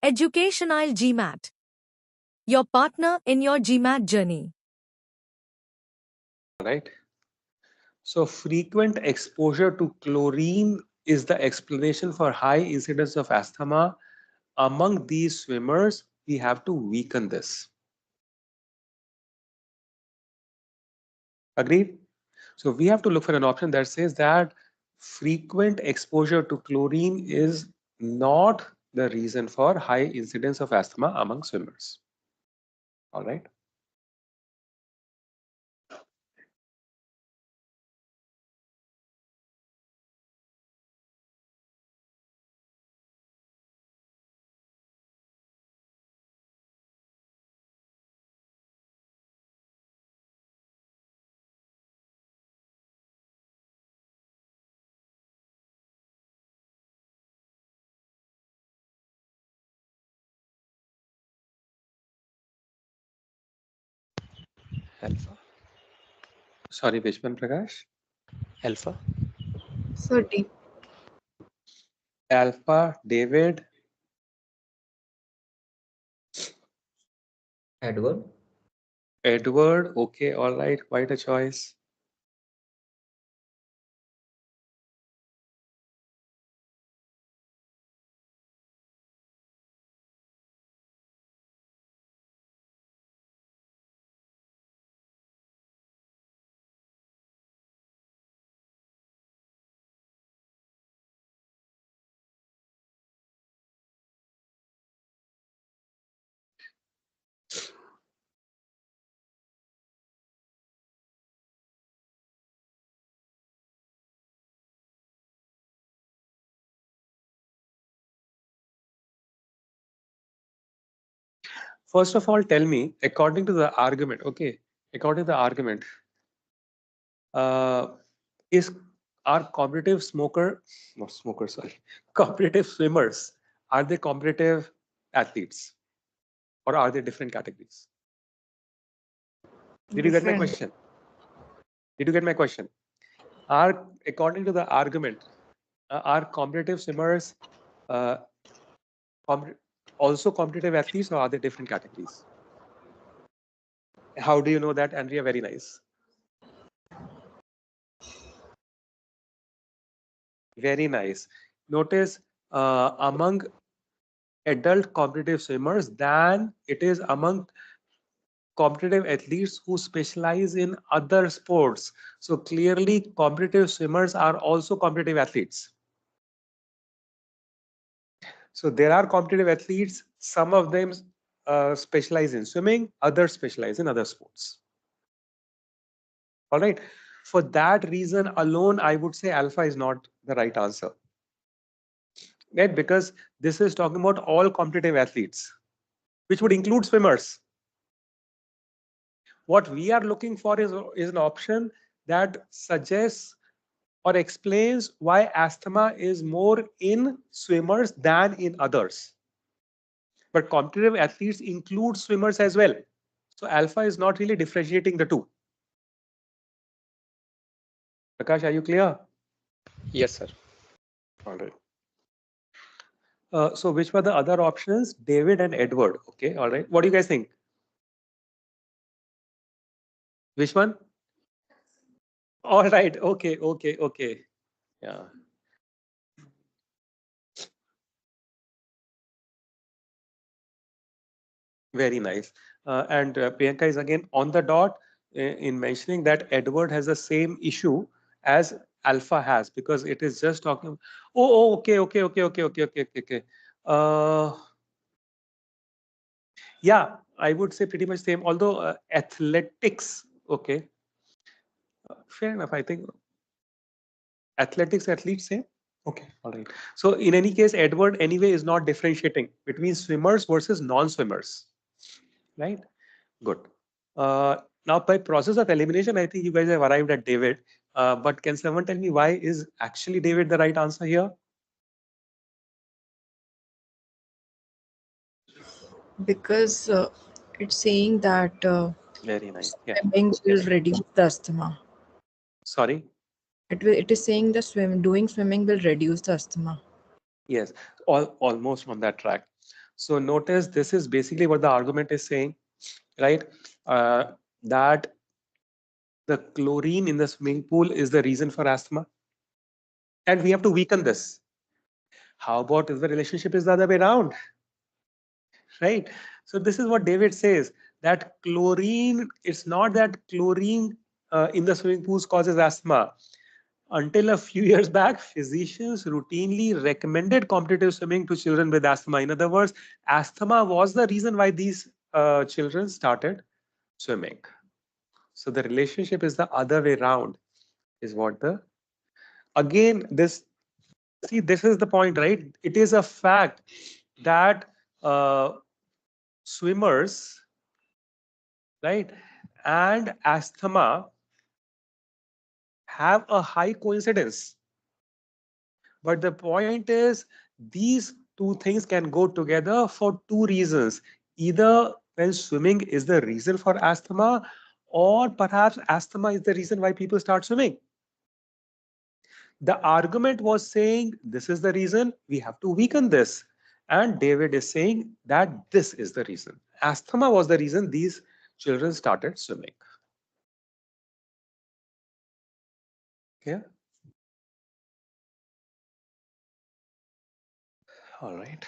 Educational GMAT. Your partner in your GMAT journey. Right. So frequent exposure to chlorine is the explanation for high incidence of asthma. Among these swimmers, we have to weaken this. Agreed? So we have to look for an option that says that frequent exposure to chlorine is not the reason for high incidence of asthma among swimmers. All right. Alpha. Sorry, which one, Prakash? Alpha. So D. Alpha, David. Edward. Edward. Okay, all right, quite a choice. First of all, tell me, according to the argument, okay, according to the argument, is are competitive sorry, competitive swimmers, are they competitive athletes or are they different categories? Did you get my Different. question? Did you get my question? Are, according to the argument, are competitive swimmers com also competitive athletes or are they different categories? How do you know that, Andrea? Very nice. Very nice. Notice among adult competitive swimmers than it is among competitive athletes who specialize in other sports. So clearly competitive swimmers are also competitive athletes. So there are competitive athletes, some of them specialize in swimming, others specialize in other sports. All right. For that reason alone, I would say alpha is not the right answer. Right? Because this is talking about all competitive athletes, which would include swimmers. What we are looking for is an option that suggests or explains why asthma is more in swimmers than in others. But competitive athletes include swimmers as well. So alpha is not really differentiating the two. Prakash, are you clear? Yes, sir. All right. So which were the other options? David and Edward. Okay, all right. What do you guys think? Which one? All right. Okay, okay, okay. Yeah. Very nice. And Priyanka is again on the dot in mentioning that Edward has the same issue as Alpha has, because it is just talking. Oh, okay, okay, okay, okay, okay, okay, okay, okay. Yeah, I would say pretty much same. Although athletics, okay, fair enough. I think athletics, athletes, same. Okay, all right. So in any case, Edward anyway is not differentiating between swimmers versus non-swimmers, right? Good. Now, by process of elimination, I think you guys have arrived at David. But can someone tell me why is actually David the right answer here? Because it's saying that Very nice. Yeah. swimming will reduce the asthma. Sorry. It is saying that doing swimming will reduce the asthma. Yes. Almost on that track. So notice this is basically what the argument is saying, right? That the chlorine in the swimming pool is the reason for asthma, and we have to weaken this. How about if the relationship is the other way around, right? So this is what David says, that chlorine, it's not that chlorine in the swimming pools causes asthma. Until a few years back, physicians routinely recommended competitive swimming to children with asthma. In other words, asthma was the reason why these children started swimming. So the relationship is the other way around, is what the, again, this, see, this is the point, right? It is a fact that swimmers, right, and asthma have a high coincidence. But the point is, these two things can go together for two reasons. Either when swimming is the reason for asthma, or perhaps asthma is the reason why people start swimming. The argument was saying this is the reason, we have to weaken this. And David is saying that this is the reason. Asthma was the reason these children started swimming. Yeah. All right.